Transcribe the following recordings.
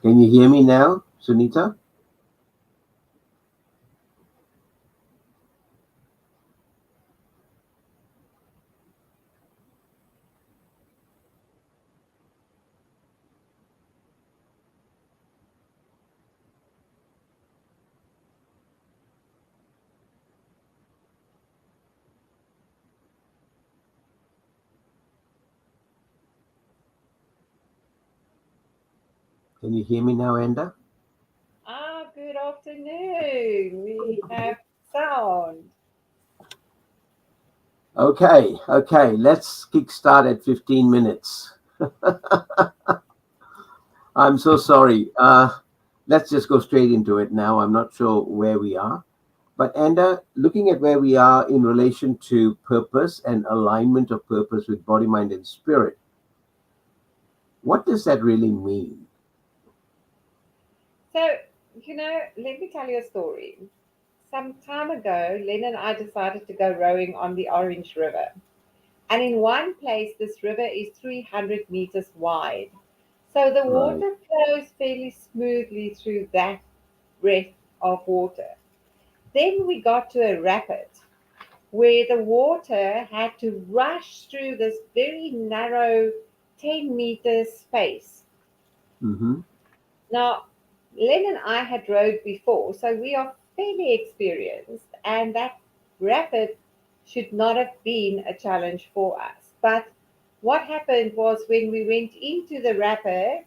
Can you hear me now, Sunita? Can you hear me now, Enda? Good afternoon. We have sound. Okay. Let's kickstart at 15 minutes. I'm so sorry. Let's just go straight into it now. I'm not sure where we are. But Enda, looking at where we are in relation to purpose and alignment of purpose with body, mind, and spirit, what does that really mean? So, let me tell you a story. Some time ago, Len and I decided to go rowing on the Orange River. And in one place, this river is 300 meters wide. So the Right. water flows fairly smoothly through that breadth of water. Then we got to a rapid where the water had to rush through this very narrow 10 meter space. Mm-hmm. Now, Len and I had rowed before, so we are fairly experienced, and that rapid should not have been a challenge for us. But what happened was when we went into the rapid,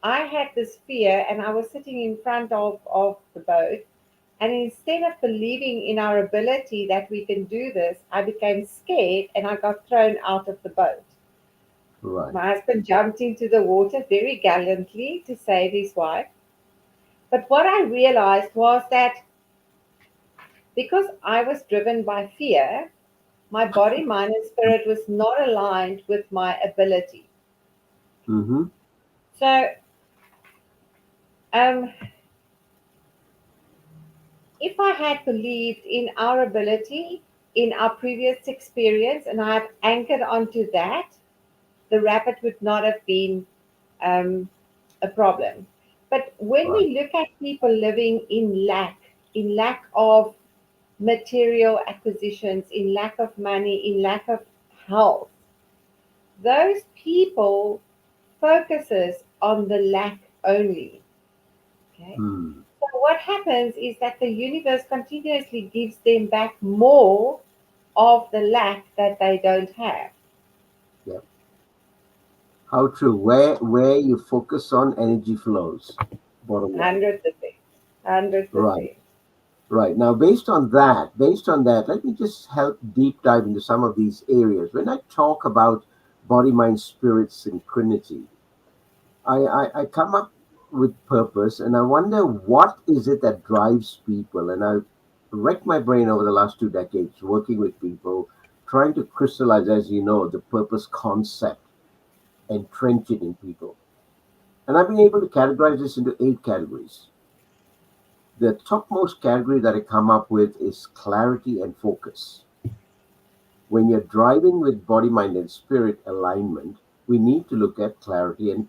I had this fear, and I was sitting in front of the boat. And instead of believing in our ability that we can do this, I became scared and I got thrown out of the boat. Right. My husband jumped into the water very gallantly to save his wife. But what I realized was that because I was driven by fear, my body, mind, and spirit was not aligned with my ability. Mm-hmm. So, um, if I had believed in our ability, in our previous experience, and I had anchored onto that, the rapid would not have been um, a problem. But when Right. we look at people living in lack of material acquisitions, in lack of money, in lack of health, those people focuses on the lack only. Okay. Hmm. So what happens is that the universe continuously gives them back more of the lack that they don't have. Yeah. How true. Where you focus on, energy flows. Bottom line. 100%. Right. 100%. Right. Now, based on that, let me just help deep dive into some of these areas. When I talk about body, mind, spirit synchronity, I come up with purpose and I wonder what is it that drives people. And I've wrecked my brain over the last 2 decades working with people, trying to crystallize, as you know, the purpose concept and trench it in people. And I've been able to categorize this into 8 categories. The topmost category that I come up with is clarity and focus. When you're driving with body, mind, and spirit alignment, we need to look at clarity and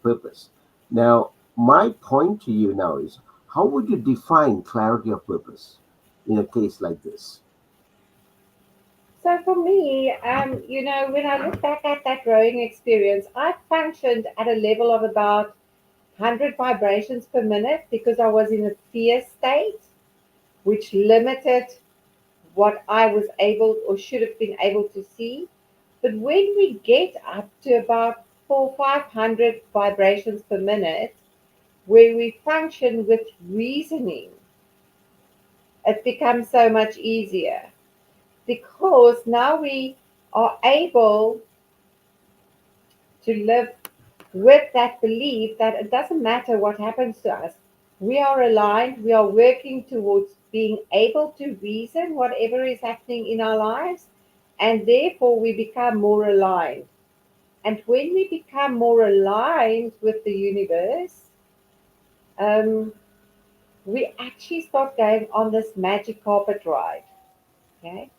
purpose. Now, my point to you now is how would you define clarity of purpose in a case like this? So for me, when I look back at that rowing experience, I functioned at a level of about 100 vibrations per minute because I was in a fear state, which limited what I was able or should have been able to see. But when we get up to about 500 vibrations per minute, where we function with reasoning, it becomes so much easier because now we are able to live with that belief that it doesn't matter what happens to us. We are aligned, we are working towards being able to reason whatever is happening in our lives, and therefore we become more aligned. And when we become more aligned with the universe, um, we actually start going on this magic carpet ride. Okay.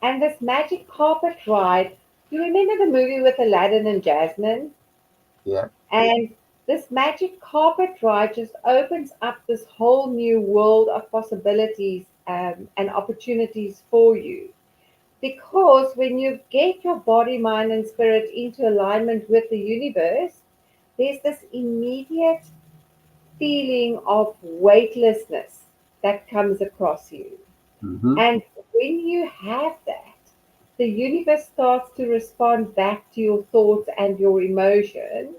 And this magic carpet ride, you remember the movie with Aladdin and Jasmine? Yeah. And This magic carpet ride just opens up this whole new world of possibilities and opportunities for you. Because when you get your body, mind, and spirit into alignment with the universe, there's this immediate feeling of weightlessness that comes across you. Mm-hmm. And when you have that, the universe starts to respond back to your thoughts and your emotions.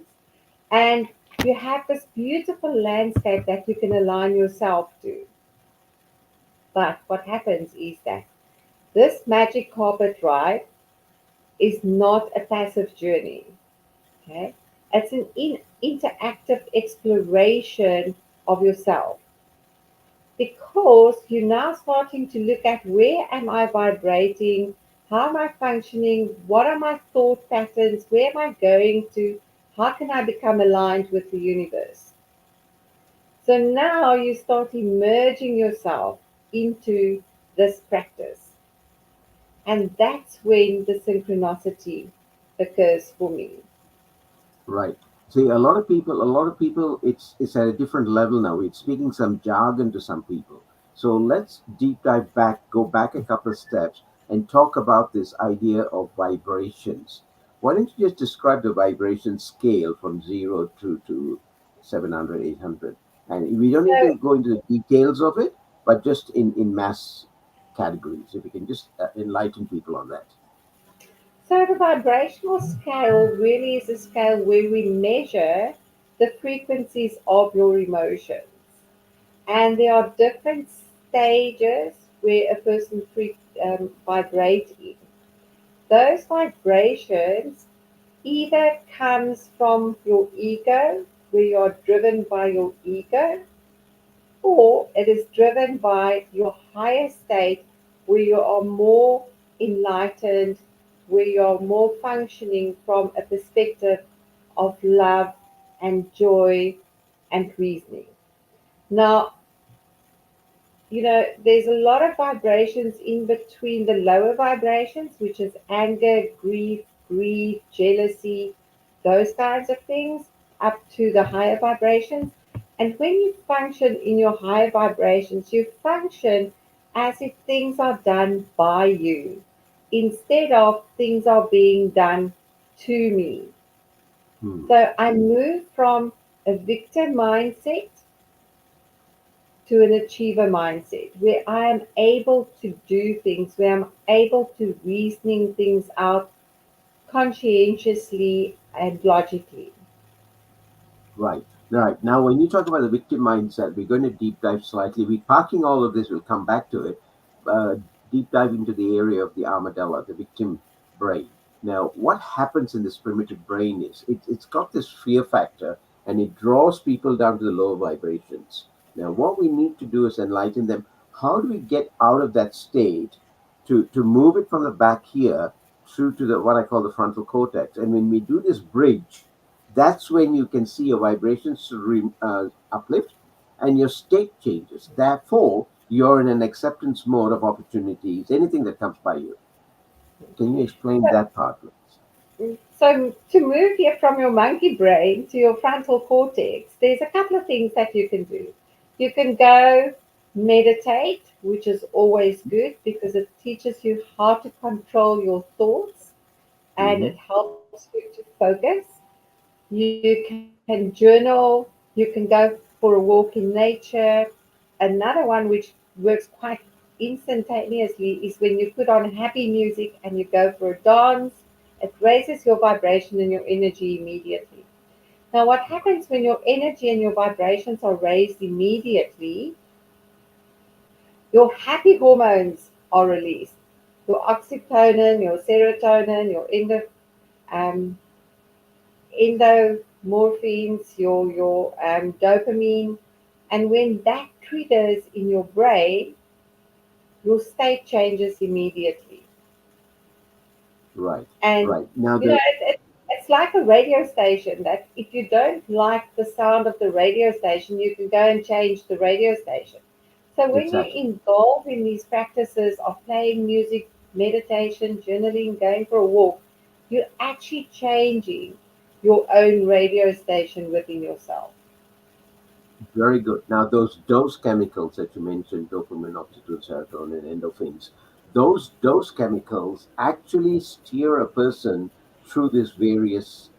And you have this beautiful landscape that you can align yourself to. But what happens is that this magic carpet ride is not a passive journey. Okay, it's an interactive exploration of yourself, because you're now starting to look at where am I vibrating, how am I functioning, what are my thought patterns, where am I going to, how can I become aligned with the universe. So now you start immersing yourself into this practice, and that's when the synchronicity occurs for me. Right. See, a lot of people, it's at a different level now. It's speaking some jargon to some people. So let's deep dive back, go back a couple of steps, and talk about this idea of vibrations. Why don't you just describe the vibration scale from zero to 700, 800? And we don't need So to go into the details of it, but just in mass categories, if we can just enlighten people on that. So the vibrational scale really is a scale where we measure the frequencies of your emotions. And there are different stages where a person vibrates in. Those vibrations either comes from your ego, where you are driven by your ego, or it is driven by your higher state, where you are more enlightened, where you are more functioning from a perspective of love and joy and reasoning. Now, there's a lot of vibrations in between the lower vibrations, which is anger, grief, greed, jealousy, those kinds of things, up to the higher vibrations. And when you function in your higher vibrations, you function as if things are done by you instead of things are being done to me. Hmm. So I move from a victim mindset to an achiever mindset where I am able to do things, where I'm able to reasoning things out conscientiously and logically. Right, right. Now, when you talk about the victim mindset, we're going to deep dive slightly. We're parking all of this. We'll come back to it. Uh, Deep dive into the area of the armadillo, the victim brain. Now, what happens in this primitive brain is it's got this fear factor, and it draws people down to the lower vibrations. Now, what we need to do is enlighten them. How do we get out of that state to move it from the back here through to the what I call the frontal cortex? And when we do this bridge, that's when you can see your vibrations uplift and your state changes. Therefore, you're in an acceptance mode of opportunities, anything that comes by you. Can you explain that part, please? So, to move here from your monkey brain to your frontal cortex, there's a couple of things that you can do. You can go meditate, which is always good because it teaches you how to control your thoughts and Mm-hmm. it helps you to focus. You can journal, you can go for a walk in nature. Another one which works quite instantaneously is when you put on happy music and you go for a dance. It raises your vibration and your energy immediately. Now, what happens when your energy and your vibrations are raised immediately? Your happy hormones are released. Your oxytocin, your serotonin, your um, endomorphines, your dopamine, and when that triggers in your brain, your state changes immediately. Right, And right. Now, it's like a radio station that if you don't like the sound of the radio station, you can go and change the radio station. So when you exactly. involve in these practices of playing music, meditation, journaling, going for a walk, you're actually changing. your own radio station within yourself. Very good. Now, those dose chemicals that you mentioned, dopamine, oxytocin, serotonin, endorphins, those dose chemicals actually steer a person through these various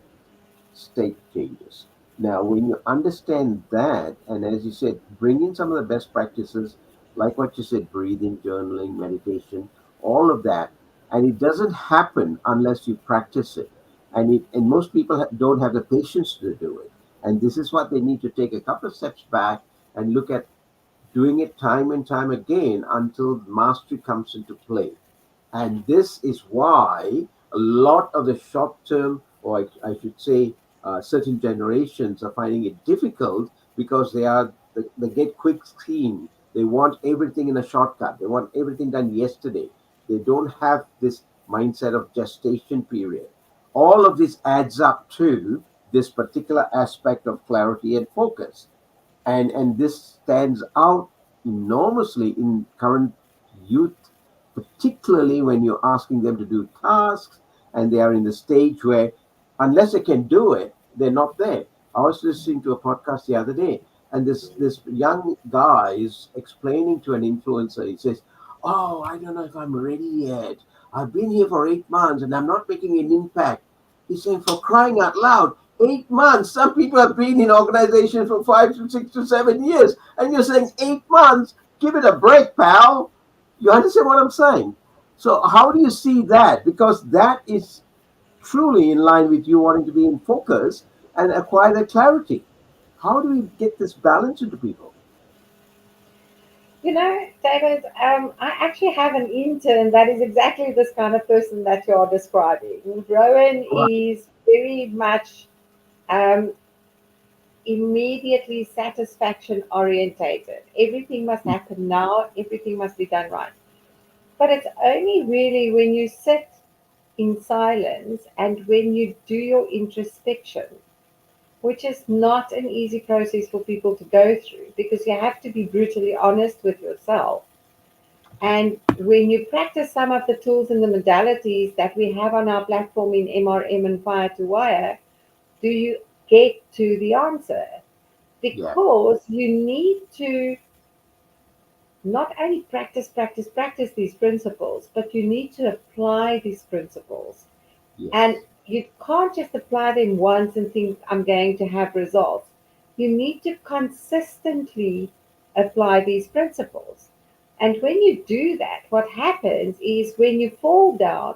state changes. Now, when you understand that, and as you said, bring in some of the best practices, like what you said, breathing, journaling, meditation, all of that, and it doesn't happen unless you practice it. And most people don't have the patience to do it. And this is what they need to take a couple of steps back and look at doing it time and time again until mastery comes into play. And this is why a lot of the short term, or I should say, certain generations are finding it difficult because they get quick scheme. They want everything in a shortcut. They want everything done yesterday. They don't have this mindset of gestation period. All of this adds up to this particular aspect of clarity and focus, and this stands out enormously in current youth, particularly when you're asking them to do tasks and they are in the stage where unless they can do it, they're not there. I was listening to a podcast the other day, and this young guy is explaining to an influencer. He says, "Oh, I don't know if I'm ready yet. I've been here for 8 months and I'm not making an impact." He's saying, for crying out loud, 8 months. Some people have been in organizations for 5 to 6 to 7 years, and you're saying 8 months. Give it a break, pal. You understand what I'm saying? So, how do you see that? Because that is truly in line with you wanting to be in focus and acquire that clarity. How do we get this balance into people? You know, David, I actually have an intern that is exactly this kind of person that you're describing. Rowan Right. is very much um, immediately satisfaction orientated. Everything must happen now, everything must be done right. But it's only really when you sit in silence and when you do your introspection, which is not an easy process for people to go through because you have to be brutally honest with yourself. And when you practice some of the tools and the modalities that we have on our platform in MRM and Fire to Wire, do you get to the answer? Yeah. Because you need to not only practice these principles, but you need to apply these principles. And Yes. you can't just apply them once and think, I'm going to have results. You need to consistently apply these principles. And when you do that, what happens is when you fall down,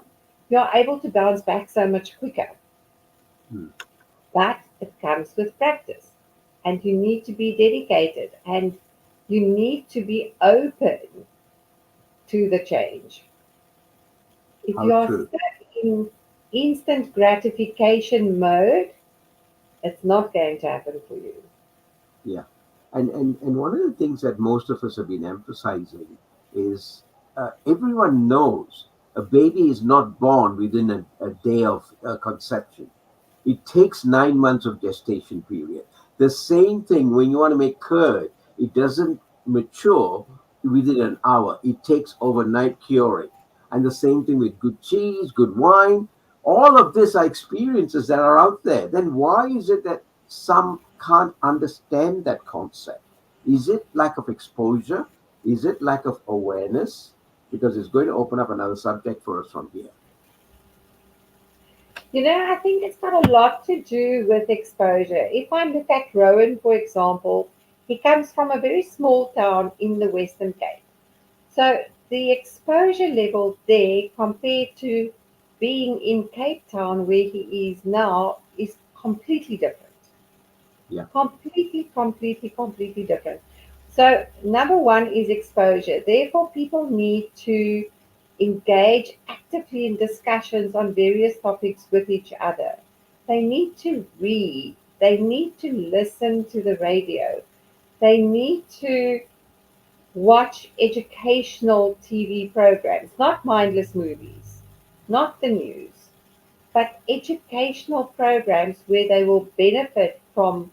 you're able to bounce back so much quicker. Hmm. But it comes with practice. And you need to be dedicated and you need to be open to the change. If How you are true. stuck in instant gratification mode, it's not going to happen for you. Yeah. And one of the things that most of us have been emphasizing is everyone knows a baby is not born within a day of conception. It takes 9 months of gestation period. The same thing when you want to make curd, it doesn't mature within an hour. It takes overnight curing. And the same thing with good cheese, good wine. All of this are experiences that are out there. Then why is it that some can't understand that concept? Is it lack of exposure? Is it lack of awareness? Because it's going to open up another subject for us from here. You know, I think it's got a lot to do with exposure. If I look at Rowan, for example, he comes from a very small town in the Western Cape. So the exposure level there compared to being in Cape Town where he is now is completely different. Yeah. Completely different. So, number one is exposure. Therefore, people need to engage actively in discussions on various topics with each other. They need to read, they need to listen to the radio, they need to watch educational TV programs, not mindless movies, not the news, but educational programs where they will benefit from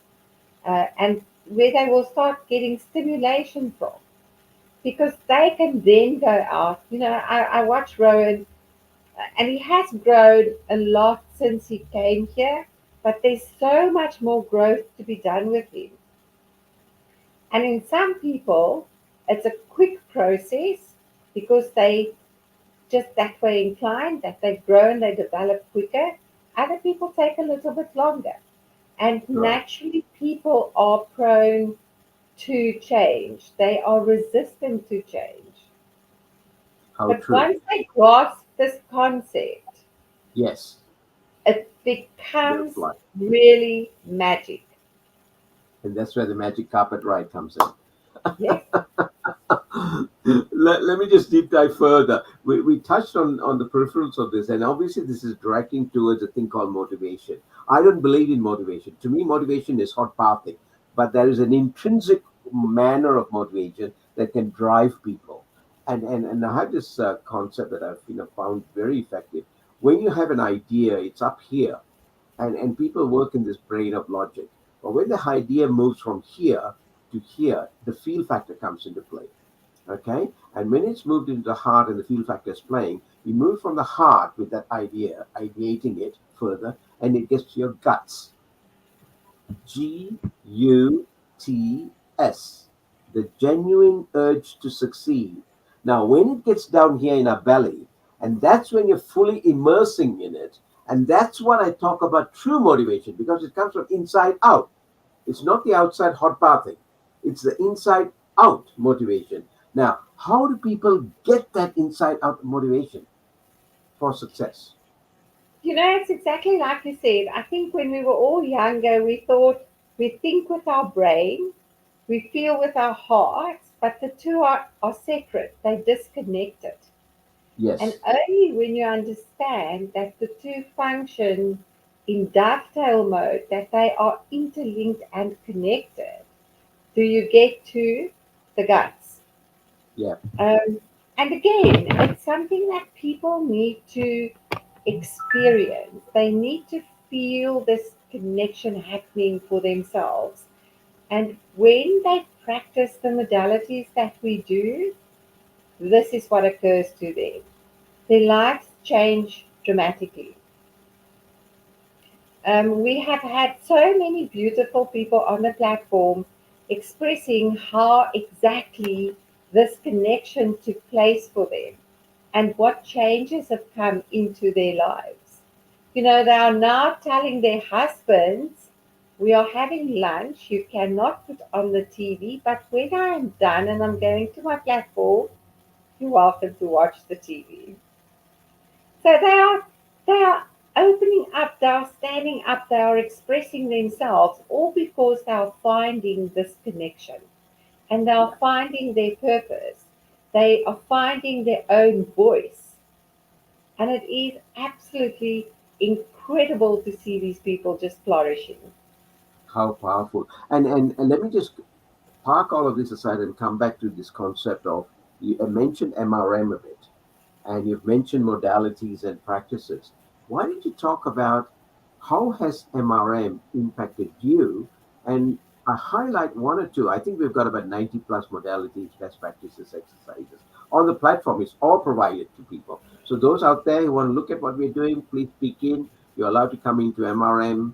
and where they will start getting stimulation from because they can then go out. You know, I watch Rowan and he has grown a lot since he came here. but there's so much more growth to be done with him. And in some people, it's a quick process because they just that way inclined, that they've grown, they develop quicker. Other people take a little bit longer. And Right. naturally, people are prone to change, they are resistant to change. How But true. once they grasp this concept, Yes. it They'll becomes fly. really magic. And that's where the magic carpet ride comes in. Yes, Let me just deep dive further. We touched on the peripherals of this, and obviously, this is directing towards a thing called motivation. I don't believe in motivation. To me, motivation is hot pathing, but there is an intrinsic manner of motivation that can drive people. And I have this concept that I've found very effective. When you have an idea, it's up here, and people work in this brain of logic. But when the idea moves from here to here, the feel factor comes into play. Okay, and when it's moved into the heart and the feel factor is playing, you move from the heart with that idea, ideating it further, and it gets to your guts. Guts, the genuine urge to succeed. Now, when it gets down here in our belly, and that's when you're fully immersing in it, and that's what I talk about true motivation, because it comes from inside out. It's not the outside hot bathing, it's the inside out motivation. Now, how do people get that inside out motivation for success? it's exactly like you said. I think when we were all younger, we thought we think with our brain, we feel with our hearts, but the two are separate, they're disconnected. And Yes, only when you understand that the two function in dovetail mode, that they are interlinked and connected, do you get to the guts. yeah, Um, and again, it's something that people need to experience. They need to feel this connection happening for themselves. And when they practice the modalities that we do, this is what occurs to them. Their lives change dramatically. We have had so many beautiful people on the platform expressing how exactly this connection took place for them and what changes have come into their lives. They are now telling their husbands, we are having lunch, you cannot put on the TV, but when I am done and I'm going to my platform, you're welcome to watch the TV. So they are opening up, they are standing up, they are expressing themselves, all because they are finding this connection and they are yeah. finding their purpose. They are finding their own voice. And it is absolutely incredible to see these people just flourishing. How powerful. And let me just park all of this aside and come back to this concept of you mentioned MRM a bit, and you've mentioned modalities and practices. Why did you talk about how has MRM impacted you? And I highlight one or two. I think we've got about 90 plus modalities, best practices, exercises on the platform. It's all provided to people. So those out there who want to look at what we're doing, please peek in. You're allowed to come into MRM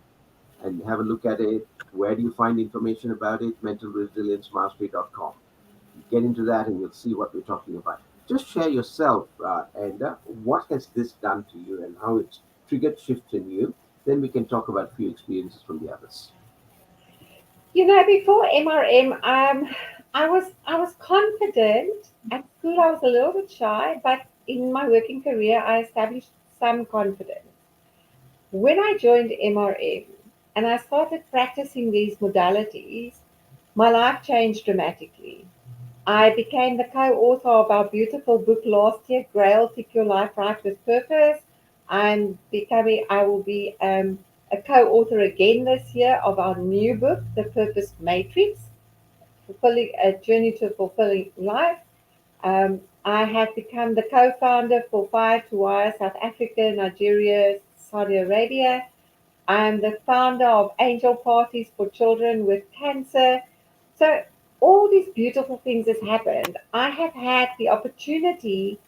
and have a look at it. Where do you find information about it? Mentalresiliencemastery.com. Get into that and you'll see what we're talking about. Just share yourself, and what has this done to you and how it's triggered shifts in you. Then we can talk about a few experiences from the others. Before MRM, I was confident at school. I was a little bit shy, but in my working career, I established some confidence. When I joined MRM and I started practicing these modalities, my life changed dramatically. I became the co-author of our beautiful book last year, Grail, Take Your Life Right with Purpose. I will be a co-author again this year of our new book, The Purpose Matrix, Fulfilling a Journey to a Fulfilling Life. I have become the co-founder for Fire to Wire South Africa, Nigeria, Saudi Arabia. I'm the founder of Angel Parties for Children with Cancer. So all these beautiful things has happened. I have had the opportunity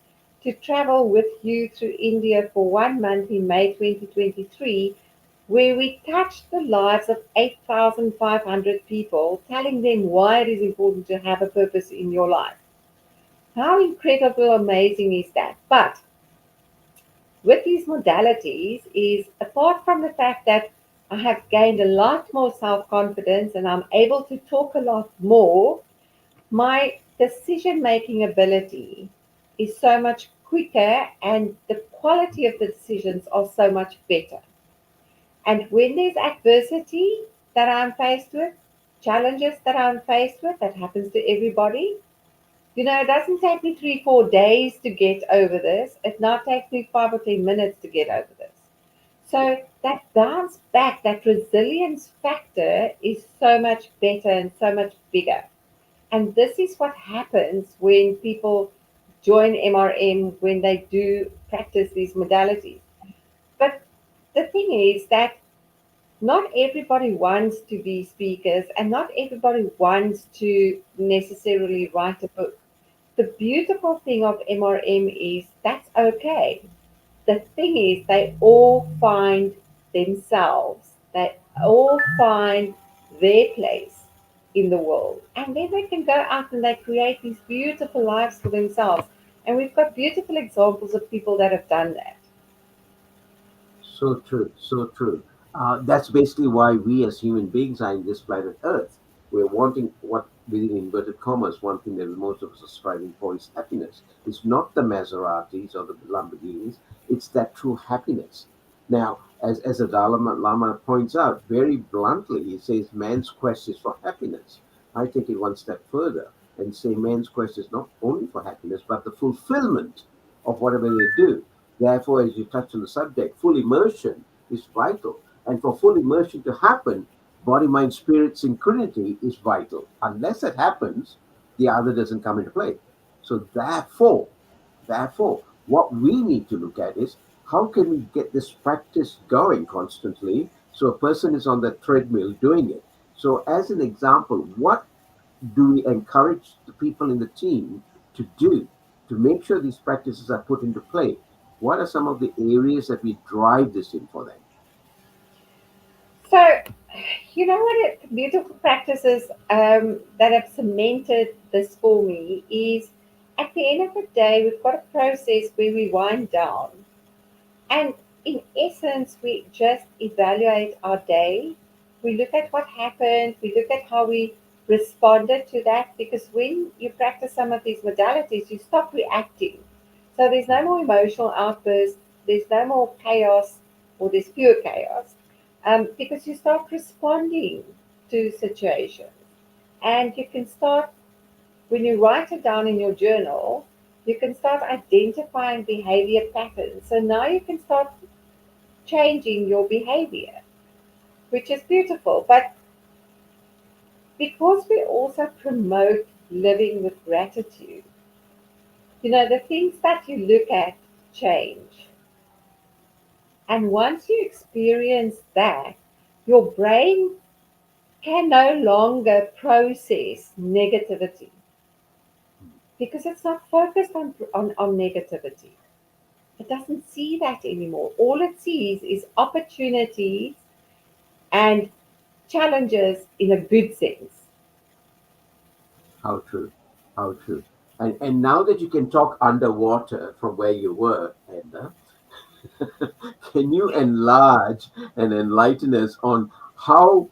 to travel with you through India for 1 month in May 2023 where we touched the lives of 8,500 people, telling them why it is important to have a purpose in your life. How incredible, amazing is that? But with these modalities is apart from the fact that I have gained a lot more self-confidence and I'm able to talk a lot more, my decision making ability is so much quicker and the quality of the decisions are so much better. And when there's adversity that I'm faced with, challenges that I'm faced with, that happens to everybody, it doesn't take me 3, 4 days to get over this. It now takes me 5 or 10 minutes to get over this. So that bounce back, that resilience factor is so much better and so much bigger. And this is what happens when people join MRM, when they do practice these modalities. But the thing is that not everybody wants to be speakers and not everybody wants to necessarily write a book. The beautiful thing of MRM is that's okay. The thing is, they all find themselves, they all find their place in the world, and then they can go out and they create these beautiful lives for themselves. And we've got beautiful examples of people that have done that. So true, so true. That's basically why we as human beings are in this planet Earth. We're wanting what, within inverted commas, one thing that most of us are striving for is happiness. It's not the Maseratis or the Lamborghinis, it's that true happiness. Now, as the Lama points out very bluntly, he says man's quest is for happiness. I take it one step further and say man's quest is not only for happiness, but the fulfillment of whatever they do. Therefore, as you touch on the subject, full immersion is vital. And for full immersion to happen, body, mind, spirit synchronity is vital. Unless that happens, the other doesn't come into play. So therefore, what we need to look at is how can we get this practice going constantly so a person is on the treadmill doing it. So as an example, what do we encourage the people in the team to do to make sure these practices are put into play? What are some of the areas that we drive this in for them? So, beautiful practices that have cemented this for me is at the end of the day, we've got a process where we wind down. And in essence, we just evaluate our day. We look at what happened, we look at how we responded to that, because when you practice some of these modalities, you stop reacting. So there's no more emotional outbursts, there's no more chaos, or there's pure chaos, because you start responding to situations. And you can start, when you write it down in your journal, you can start identifying behavior patterns. So now you can start changing your behavior, which is beautiful. But because we also promote living with gratitude, the things that you look at change. And once you experience that, your brain can no longer process negativity because it's not focused on negativity. It doesn't see that anymore. All it sees is opportunities and challenges in a good sense. How true, how true. And now that you can talk underwater from where you were, Edna, can you enlarge and enlighten us on how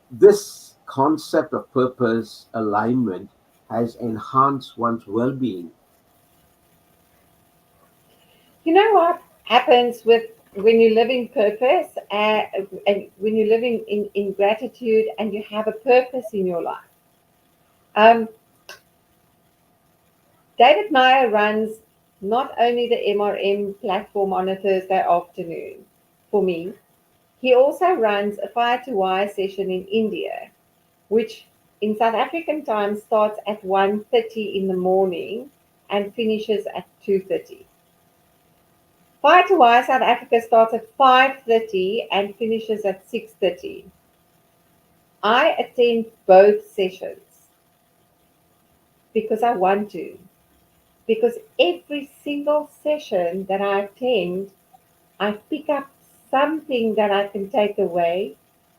this concept of purpose alignment has enhanced one's well-being? You know what happens with when you live in purpose and when you're living in gratitude and you have a purpose in your life? Um, David Nair runs not only the MRM platform on a Thursday afternoon for me, he also runs a Fire to Wire session in India, which in South African time starts at 1:30 in the morning and finishes at 2:30. Fire to Wire South Africa starts at 5:30 and finishes at 6:30. I attend both sessions because I want to. Because every single session that I attend, I pick up something that I can take away,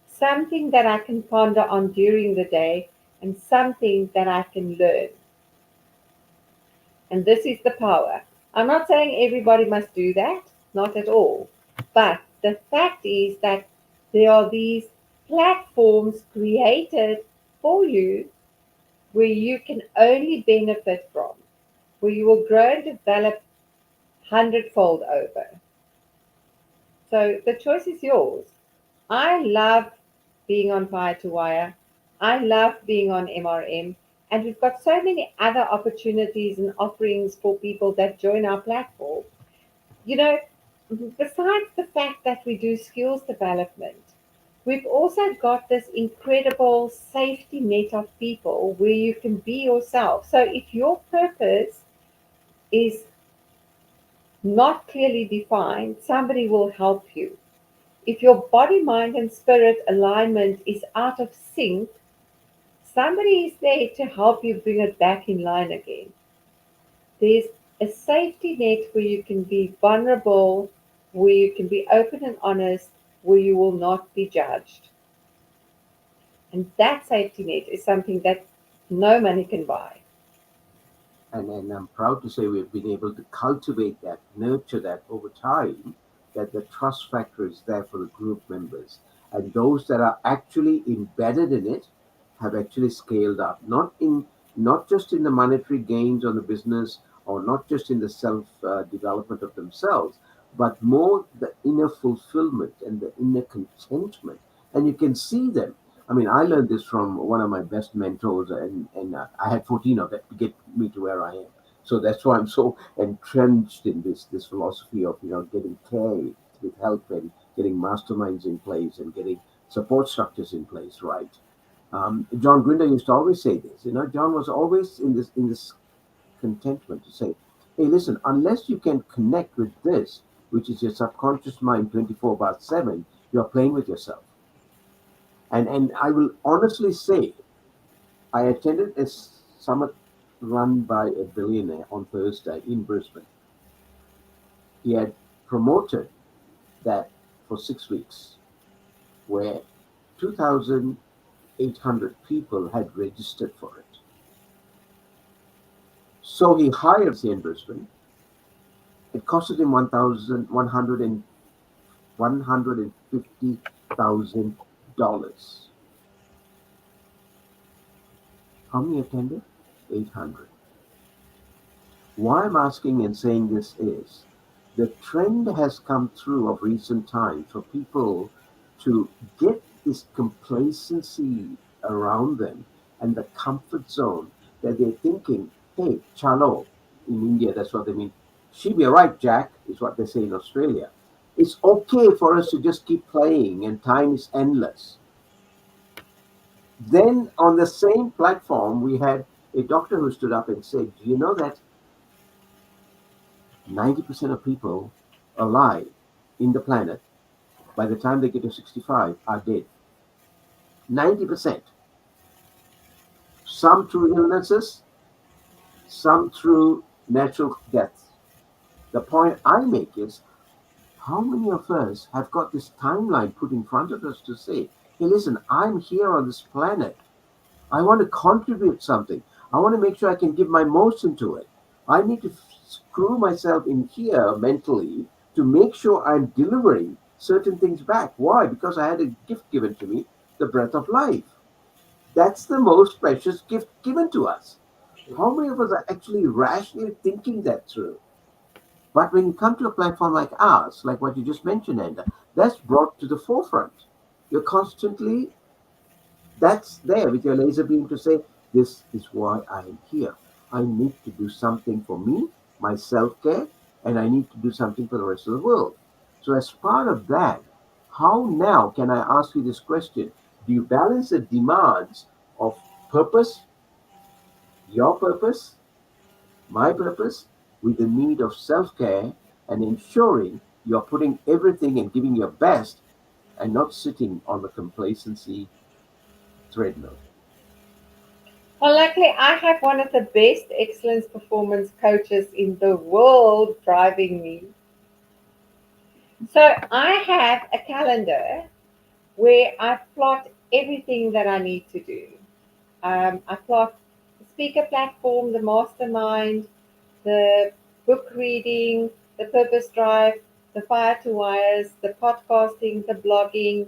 something that I can ponder on during the day, and something that I can learn. And this is the power. I'm not saying everybody must do that, not at all. But the fact is that there are these platforms created for you where you can only benefit from, where you will grow and develop hundredfold over. So the choice is yours. I love being on Fire to Wire. I love being on MRM. And we've got so many other opportunities and offerings for people that join our platform. You know, besides the fact that we do skills development, we've also got this incredible safety net of people where you can be yourself. So if your purpose is not clearly defined, somebody will help you. If your body, mind, and spirit alignment is out of sync, somebody is there to help you bring it back in line again. There's a safety net where you can be vulnerable, where you can be open and honest, where you will not be judged. And that safety net is something that no money can buy. And I'm proud to say we've been able to cultivate that, nurture that over time, that the trust factor is there for the group members. And those that are actually embedded in it have actually scaled up, not just in the monetary gains on the business or not just in the self development of themselves, but more the inner fulfillment and the inner contentment. And you can see them. I mean, I learned this from one of my best mentors, and I had 14 of it to get me to where I am. So that's why I'm so entrenched in this philosophy of getting care with help and getting masterminds in place and getting support structures in place, right? John Grinder used to always say this. John was always in this contentment to say, "Hey, listen, unless you can connect with this, which is your subconscious mind 24/7, you're playing with yourself." And I will honestly say, I attended a summit run by a billionaire on Thursday in Brisbane. He had promoted that for 6 weeks, where 2,800 people had registered for it. So he hired in Brisbane. It costed him 150,000 dollars. How many attended? 800. Why I'm asking and saying this is the trend has come through of recent times for people to get this complacency around them and the comfort zone that they're thinking, hey, chalo, in India, that's what they mean. She be right, Jack, is what they say in Australia. It's okay for us to just keep playing and time is endless. Then on the same platform, we had a doctor who stood up and said, do you know that 90% of people alive in the planet by the time they get to 65 are dead? 90%. Some through illnesses, some through natural deaths. The point I make is how many of us have got this timeline put in front of us to say, hey, listen, I'm here on this planet. I want to contribute something. I want to make sure I can give my most into it. I need to screw myself in here mentally to make sure I'm delivering certain things back. Why? Because I had a gift given to me, the breath of life. That's the most precious gift given to us. How many of us are actually rationally thinking that through? But when you come to a platform like ours, like what you just mentioned, Enda, that's brought to the forefront. You're constantly that's there with your laser beam to say, this is why I am here. I need to do something for me, my self care, and I need to do something for the rest of the world. So, as part of that, how now can I ask you this question? Do you balance the demands of purpose, your purpose, my purpose, with the need of self care and ensuring you're putting everything and giving your best and not sitting on the complacency treadmill? Well, luckily, I have one of the best excellence performance coaches in the world driving me. So I have a calendar where I plot everything that I need to do. I plot the speaker platform, the mastermind, the book reading, the purpose drive, the fire to wires, the podcasting, the blogging.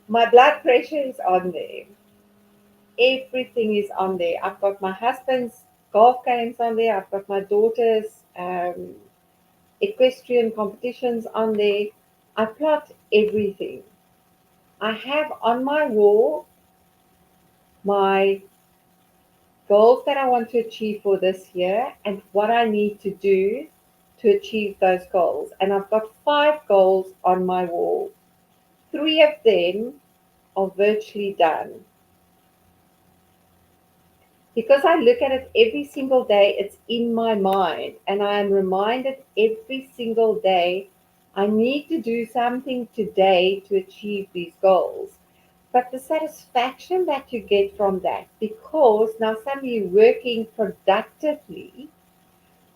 My blood pressure is on there. Everything is on there. I've got my husband's golf games on there. I've got my daughter's equestrian competitions on there. I plot everything. I have on my wall my goals that I want to achieve for this year and what I need to do to achieve those goals. And I've got 5 goals on my wall. 3 of them are virtually done. Because I look at it every single day, it's in my mind, and I am reminded every single day I need to do something today to achieve these goals. But the satisfaction that you get from that, because now suddenly you're working productively,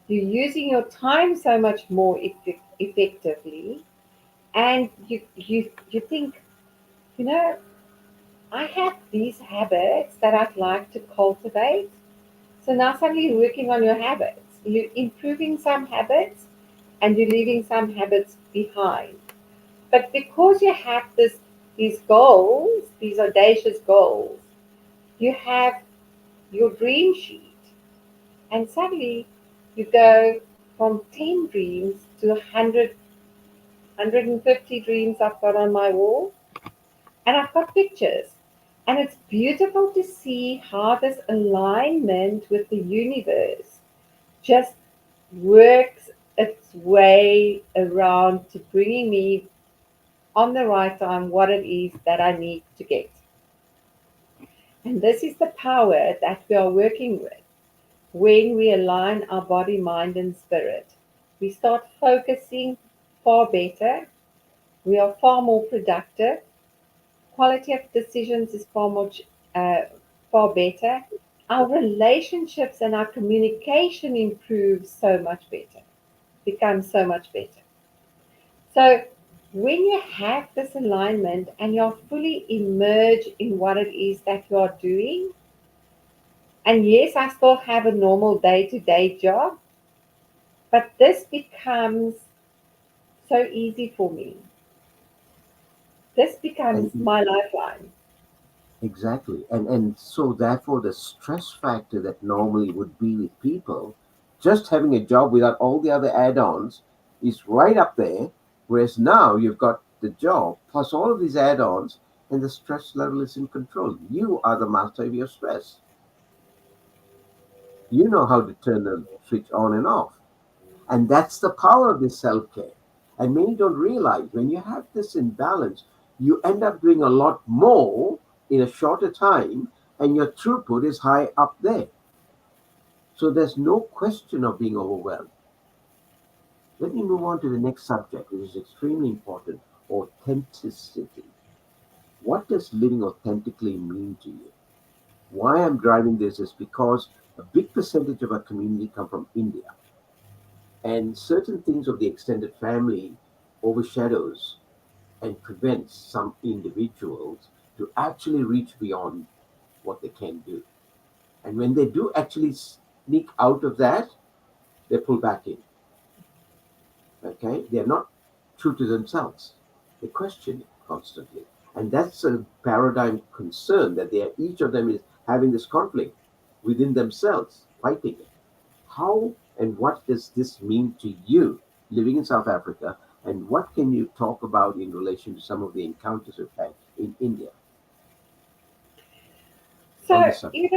you're using your time so much more effectively, and you think, you know, I have these habits that I'd like to cultivate. So now suddenly you're working on your habits. You're improving some habits and you're leaving some habits behind. But because you have these goals, these audacious goals, you have your dream sheet. And suddenly you go from 10 dreams to 150 dreams I've got on my wall. And I've got pictures. And it's beautiful to see how this alignment with the universe just works its way around to bringing me on the right time what it is that I need to get. And this is the power that we are working with when we align our body, mind, and spirit. We start focusing far better, we are far more productive, quality of decisions is uh, far better. Our relationships and our communication improves so much better, becomes so much better. So when you have this alignment and you're fully immersed in what it is that you are doing, and yes, I still have a normal day to day job, but this becomes so easy for me. This becomes And my lifeline. exactly. And so therefore the stress factor that normally would be with people, just having a job without all the other add-ons is right up there. Whereas now you've got the job plus all of these add-ons and the stress level is in control. You are the master of your stress. You know how to turn the switch on and off. And that's the power of this self care. And many don't realize when you have this imbalance, you end up doing a lot more in a shorter time, and your throughput is high up there. So there's no question of being overwhelmed. Let me move on to the next subject, which is extremely important: authenticity. What does living authentically mean to you? Why I'm driving this is because a big percentage of our community come from India, and certain things of the extended family overshadows and prevents some individuals to actually reach beyond what they can do. And when they do actually sneak out of that, they pull back in. Okay, they're not true to themselves. They question it constantly, and that's a paradigm concern that they are, each of them is having this conflict within themselves, fighting it. How and what does this mean to you living in South Africa? And what can you talk about in relation to some of the encounters you've had in India on So, this subject?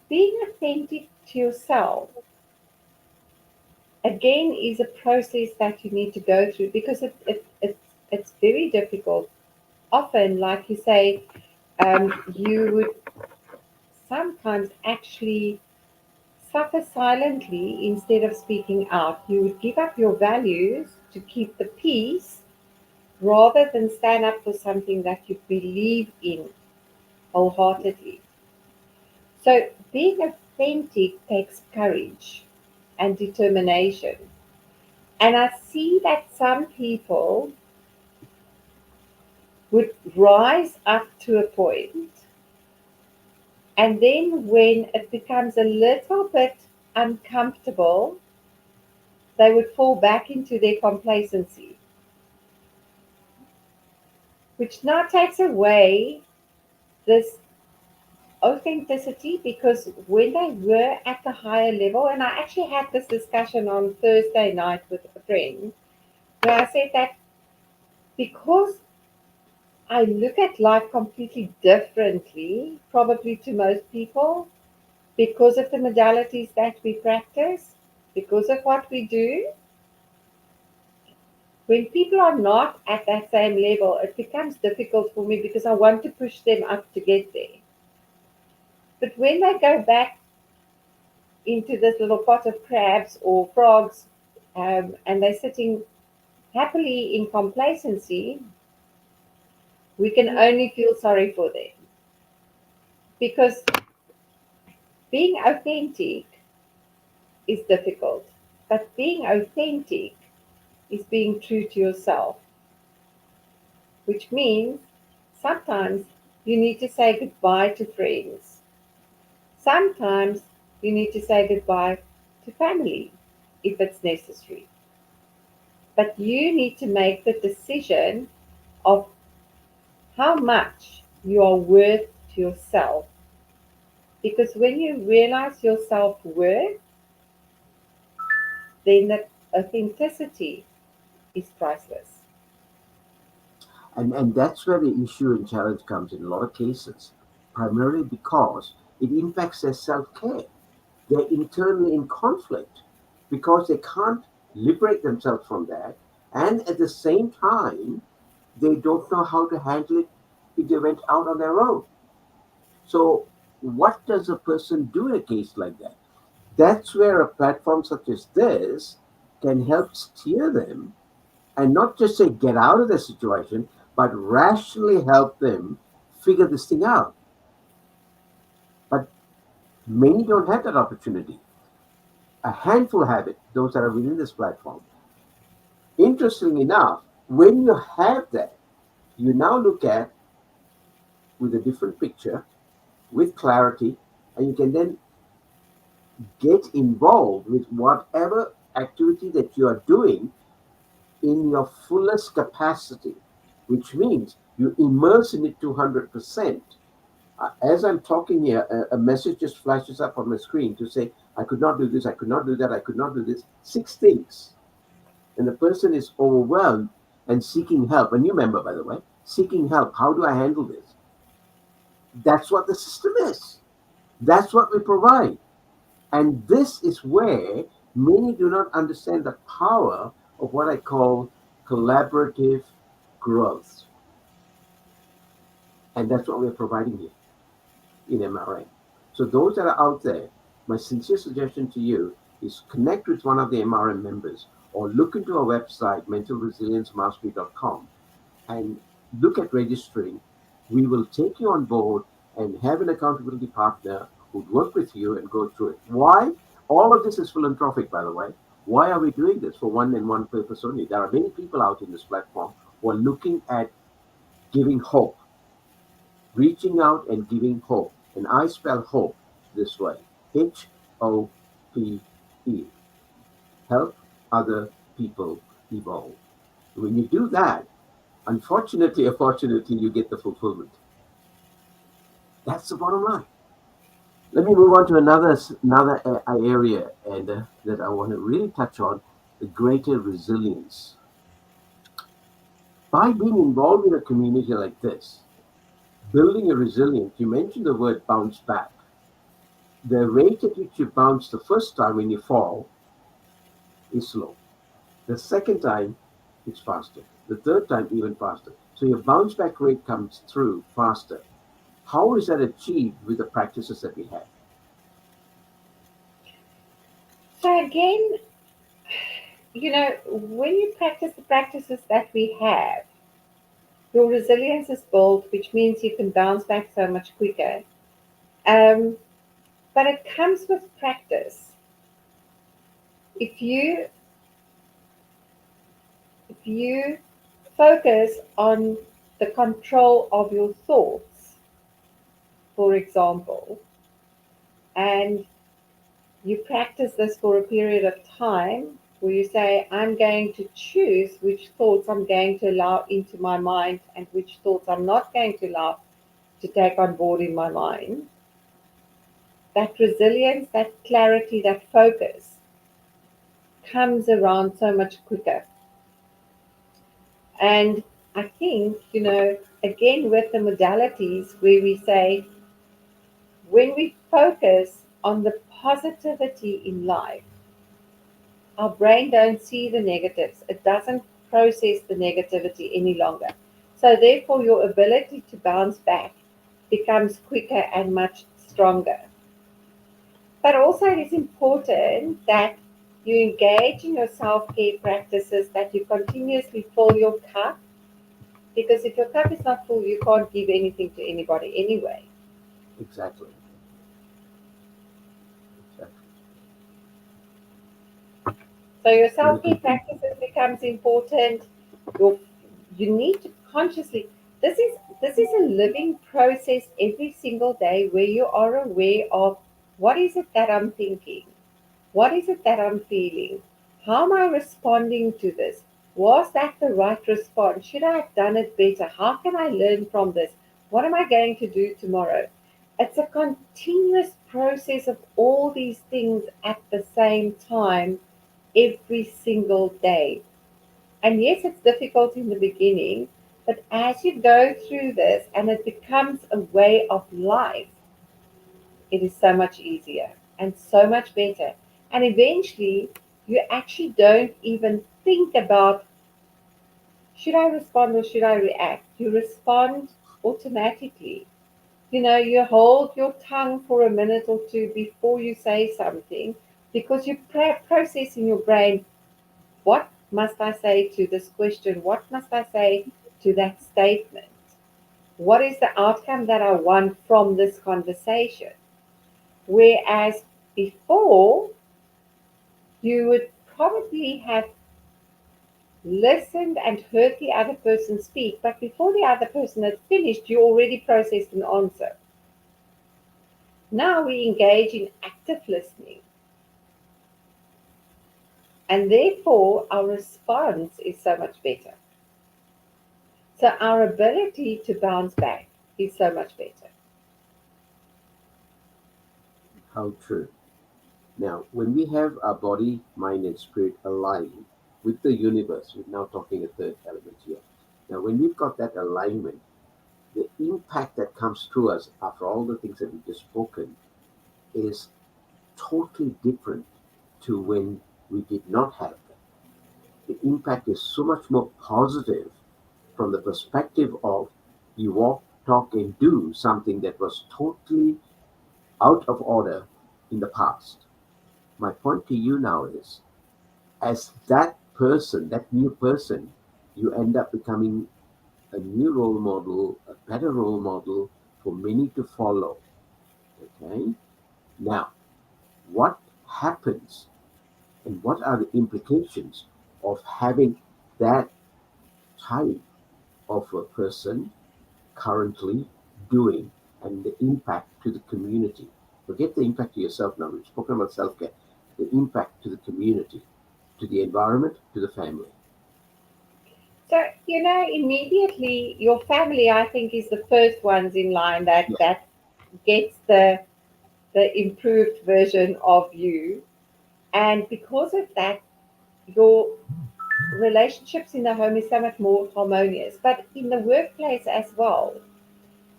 being authentic to yourself again is a process that you need to go through because it's very difficult. Often, like you say, you would sometimes actually suffer silently instead of speaking out. You would give up your values to keep the peace rather than stand up for something that you believe in wholeheartedly. So, being authentic takes courage and determination. And I see that some people would rise up to a point, and then when it becomes a little bit uncomfortable, they would fall back into their complacency, which now takes away this authenticity, because when they were at the higher level, and I actually had this discussion on Thursday night with a friend, where I said that because I look at life completely differently, probably to most people, because of the modalities that we practice, because of what we do. When people are not at that same level, it becomes difficult for me because I want to push them up to get there. But when they go back into this little pot of crabs or frogs, and they're sitting happily in complacency, we can only feel sorry for them, because being authentic is difficult. But being authentic is being true to yourself, which means sometimes you need to say goodbye to friends. Sometimes you need to say goodbye to family if it's necessary. But you need to make the decision of how much you are worth to yourself. Because when you realize your self worth, then the authenticity is priceless. And that's where the issue and challenge comes in a lot of cases, primarily because it impacts their self care. They're internally in conflict because they can't liberate themselves from that. And at the same time, they don't know how to handle it if they went out on their own. So, what does a person do in a case like that? That's where a platform such as this can help steer them and not just say get out of the situation, but rationally help them figure this thing out. But many don't have that opportunity. A handful have it, those that are within this platform. Interestingly enough, when you have that, you now look at with a different picture, with clarity, and you can then get involved with whatever activity that you are doing in your fullest capacity, which means you immerse in it 200%. As I'm talking here, a message just flashes up on my screen to say, I could not do this, I could not do that, I could not do this. Six things. And the person is overwhelmed and seeking help. A new member, by the way, seeking help. How do I handle this? That's what the system is. That's what we provide. And this is where many do not understand the power of what I call collaborative growth. And that's what we're providing here in MRM. So those that are out there, my sincere suggestion to you is connect with one of the MRM members or look into our website, mentalresiliencemastery.com, and look at registering. We will take you on board and have an accountability partner who'd work with you and go through it. Why? All of this is philanthropic, by the way. Why are we doing this? For one and one purpose only. There are many people out in this platform who are looking at giving hope, reaching out and giving hope. And I spell hope this way, HOPE. Help other people evolve. When you do that, unfortunately or fortunately, you get the fulfillment. That's the bottom line. Let me move on to another area and that I want to really touch on: the greater resilience. By being involved in a community like this, building a resilience. You mentioned the word bounce back. The rate at which you bounce the first time when you fall is slow. The second time, it's faster. The third time, even faster. So your bounce back rate comes through faster. How is that achieved with the practices that we have? So again, when you practice the practices that we have, your resilience is built, which means you can bounce back so much quicker. Um, but it comes with practice. If you you focus on the control of your thoughts, for example, and you practice this for a period of time where you say, I'm going to choose which thoughts I'm going to allow into my mind and which thoughts I'm not going to allow to take on board in my mind, that resilience, that clarity, that focus comes around so much quicker. And I think, again, with the modalities where we say, when we focus on the positivity in life, our brain don't see the negatives. It doesn't process the negativity any longer. So therefore your ability to bounce back becomes quicker and much stronger. But also it is important that you engage in your self-care practices, that you continuously fill your cup, because if your cup is not full, you can't give anything to anybody anyway. Exactly. Exactly. So your Very self-care good. practices becomes important. Your, you need to consciously. This is a living process every single day where you are aware of what is it that I'm thinking, what is it that I'm feeling, how am I responding to this? Was that the right response? Should I have done it better? How can I learn from this? What am I going to do tomorrow? It's a continuous process of all these things at the same time every single day. And yes, it's difficult in the beginning, but as you go through this and it becomes a way of life, it is so much easier and so much better. And eventually, you actually don't even think about, should I respond or should I react? You respond automatically. You hold your tongue for a minute or two before you say something because you process in your brain, what must I say to this question? What must I say to that statement? What is the outcome that I want from this conversation? Whereas before, you would probably have listened and heard the other person speak, but before the other person had finished, you already processed an answer. Now we engage in active listening, and therefore our response is so much better. So our ability to bounce back is so much better. How true. Now, when we have our body, mind, and spirit aligned with the universe, we're now talking a third element here. Now, when we've got that alignment, the impact that comes through us after all the things that we've just spoken is totally different to when we did not have that. The impact is so much more positive from the perspective of you walk, talk, and do something that was totally out of order in the past. My point to you now is, as that person, that new person, you end up becoming a new role model, a better role model for many to follow. Okay? Now, what happens and what are the implications of having that type of a person currently doing and the impact to the community? Forget the impact to yourself now. We've spoken about self care. The impact to the community, to the environment, to the family. So, immediately your family, I think, is the first ones in line that Yeah. that gets the improved version of you. And because of that, your relationships in the home is so much more harmonious. But in the workplace as well,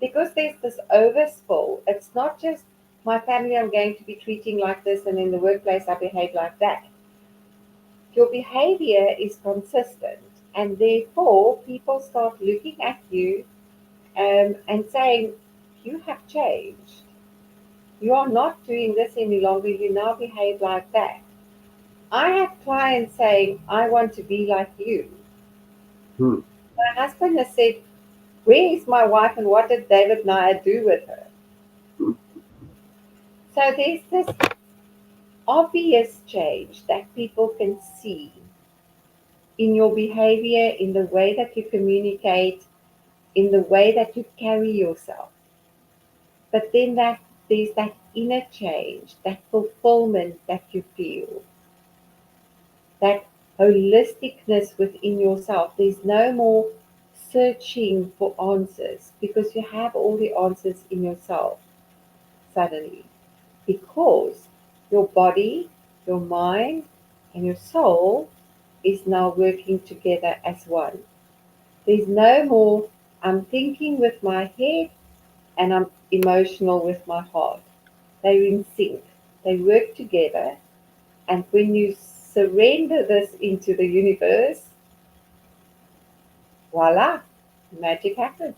because there's this overspill, it's not just my family I'm going to be treating like this, and in the workplace I behave like that. Your behavior is consistent, and therefore people start looking at you and saying, you have changed. You are not doing this any longer. You now behave like that. I have clients saying, I want to be like you. Hmm. My husband has said, where is my wife and what did David Nair do with her? So there's this obvious change that people can see. in your behavior, in the way that you communicate, in the way that you carry yourself. But then there's that inner change, that fulfillment that you feel, that holisticness within yourself. There's no more searching for answers because you have all the answers in yourself suddenly. Because your body, your mind, and your soul is now working together as one. There's no more I'm thinking with my head and I'm emotional with my heart. They're in sync. They work together. And when you surrender this into the universe, voila, magic happens.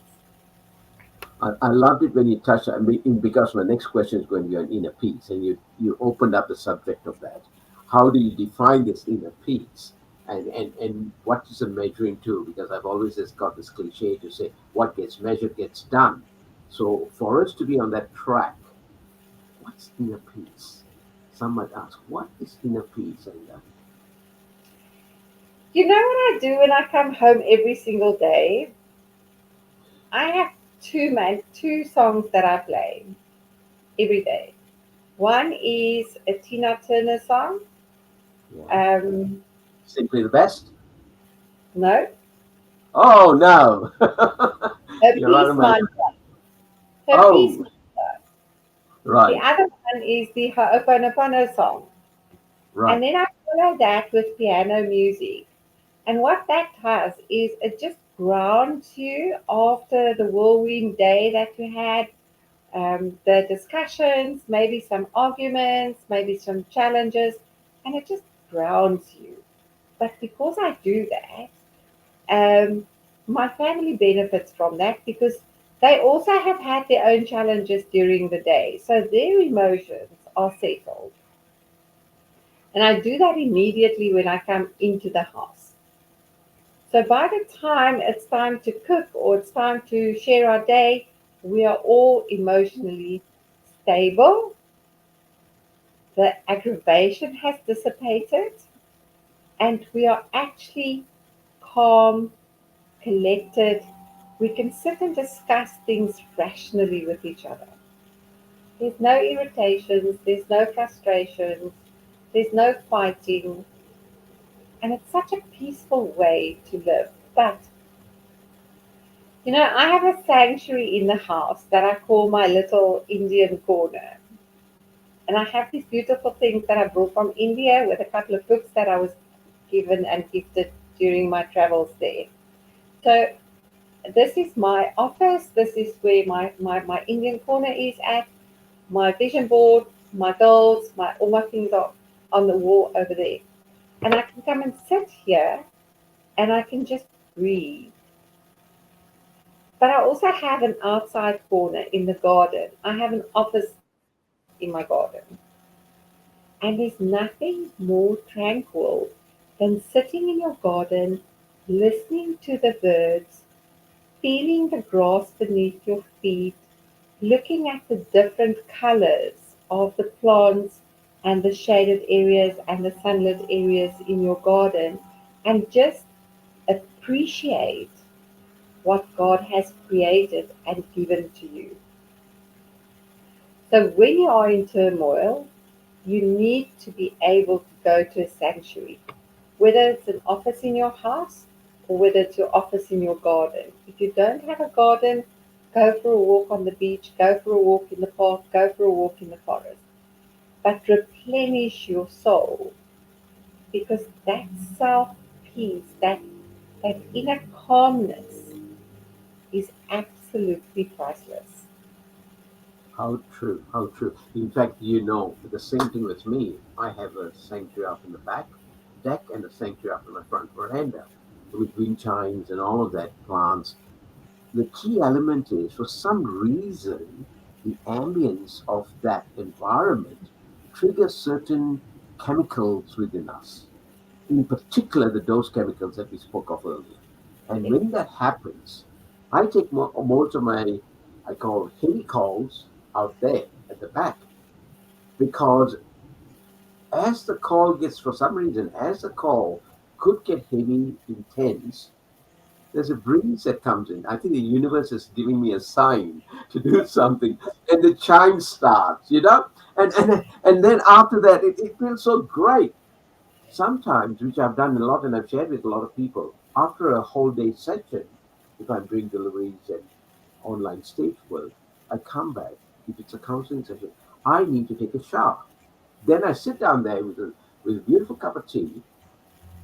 I loved it when you touched. I mean, because my next question is going to be on inner peace, and you opened up the subject of that. How do you define this inner peace, and what is the measuring tool? Because I've always just got this cliche to say what gets measured gets done. So for us to be on that track, what's inner peace? Some might ask, what is inner peace? And You know what I do when I come home every single day? I have two songs that I play every day. One is a Tina Turner song. yeah, Um, simply the best. no, Oh no, her you're out of peace my. mantra. Her peace Oh, mantra. The right, other one is the Ho'oponopono song. And right. then I follow that with piano music. And what that does is it just grounds you after the whirlwind day that you had, the discussions, maybe some arguments, maybe some challenges, and it just grounds you. But because I do that, my family benefits from that because they also have had their own challenges during the day. So their emotions are settled. And I do that immediately when I come into the house. So by the time it's time to cook or it's time to share our day, we are all emotionally stable. The aggravation has dissipated, and we are actually calm, collected. We can sit and discuss things rationally with each other. There's no irritations, there's no frustrations, there's no fighting, and it's such a peaceful way to live. But I have a sanctuary in the house that I call my little Indian corner. And I have these beautiful things that I brought from India with a couple of books that I was given and gifted during my travels there. So this is my office. This is where my Indian corner is at. My vision board, my goals, all my things are on the wall over there. And I can come and sit here and I can just breathe. But I also have an outside corner in the garden. I have an office in my garden. And there's nothing more tranquil than sitting in your garden, listening to the birds, feeling the grass beneath your feet, looking at the different colors of the plants and the shaded areas and the sunlit areas in your garden, and just appreciate what God has created and given to you. So when you are in turmoil, you need to be able to go to a sanctuary, whether it's an office in your house or whether it's your office in your garden. If you don't have a garden, go for a walk on the beach, go for a walk in the park, go for a walk in the forest. But replenish your soul because that self peace, that inner calmness is absolutely priceless. How true, how true. In fact, the same thing with me. I have a sanctuary up in the back deck and a sanctuary up in my front veranda with wind chimes and all of that plants. The key element is, for some reason, the ambience of that environment triggers certain chemicals within us, in particular the dose chemicals that we spoke of earlier. And Yes. when that happens, I take most of my, I call heavy calls out there at the back, because as the call gets, for some reason, as the call could get heavy, intense, there's a breeze that comes in. I think the universe is giving me a sign to do something, and the chime starts, and then after that, it feels so great. Sometimes, which I've done a lot, and I've shared with a lot of people, after a whole day session, if I'm doing deliveries and online stage work, I come back. If it's a counseling session, I need to take a shower. Then I sit down there with a beautiful cup of tea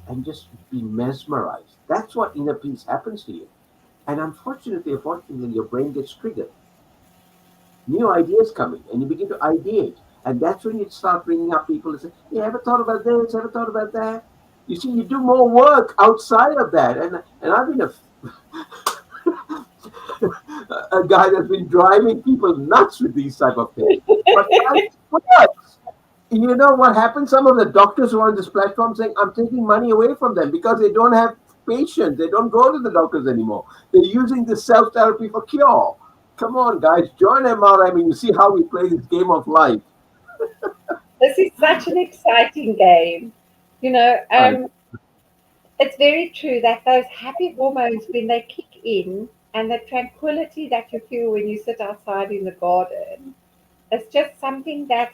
and just be mesmerized. That's what inner peace happens to you. And unfortunately, your brain gets triggered. New ideas come in, and you begin to ideate. And that's when you start bringing up people and say, "Hey, ever thought about this? Ever thought about that?" You see, you do more work outside of that. And I've been a guy that's been driving people nuts with these type of things. But it works. You know what happens? Some of the doctors who are on this platform saying, I'm taking money away from them because they don't have patients. They don't go to the doctors anymore. They're using this self therapy for cure. Come on, guys, join MRM and you see how we play this game of life. This is such an exciting game. You know, I, it's very true that those happy hormones, when they kick in, and the tranquility that you feel when you sit outside in the garden, it's just something that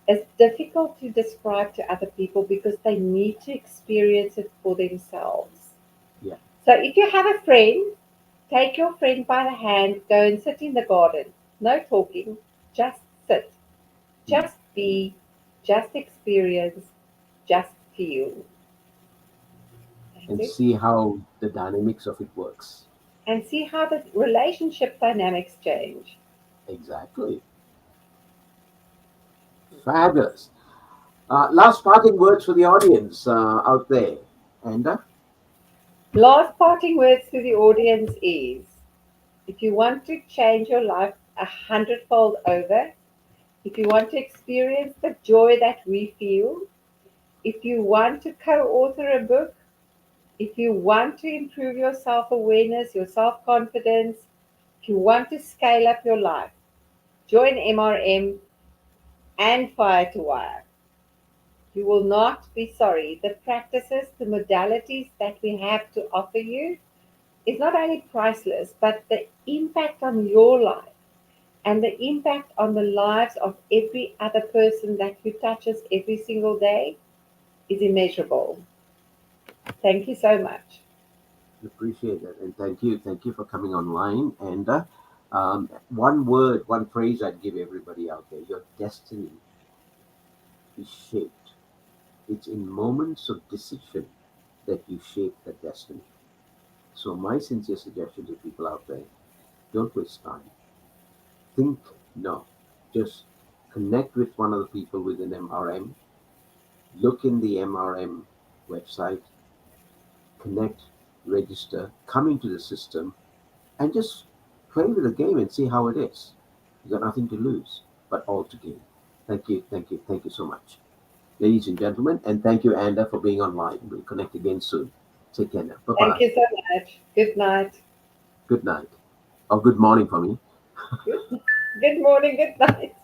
is difficult to describe to other people because they need to experience it for themselves. yeah. So if you have a friend, take your friend by the hand, go and sit in the garden. No talking, just sit, Mm. just be, just experience, just feel. That's And it. see how the dynamics of it works. And see how the relationship dynamics change. Exactly. Fabulous. Last parting words for the audience out there. And Last parting words to the audience is if you want to change your life 100-fold over, if you want to experience the joy that we feel, if you want to co author a book, if you want to improve your self awareness, your self confidence, if you want to scale up your life, join MRM and Fire to Wire. You will not be sorry. The practices, the modalities that we have to offer you is not only priceless, but the impact on your life and the impact on the lives of every other person that you touches every single day is immeasurable. Thank you so much. appreciate it. And thank you for coming online. And one word, one phrase I'd give everybody out there: your destiny is shaped. It's in moments of decision that you shape the destiny. So my sincere suggestion to people out there: don't waste time. Think no. Just connect with one of the people within MRM. Look in the MRM website. Connect, register, come into the system, and just play with the game and see how it is. You got nothing to lose, but all to gain. Thank you so much, ladies and gentlemen, and thank you, Anda, for being online. We'll connect again soon. Take care now. Bye Thank bye. you so much. Good night. Good night, or good morning for me. Good, good morning, good night.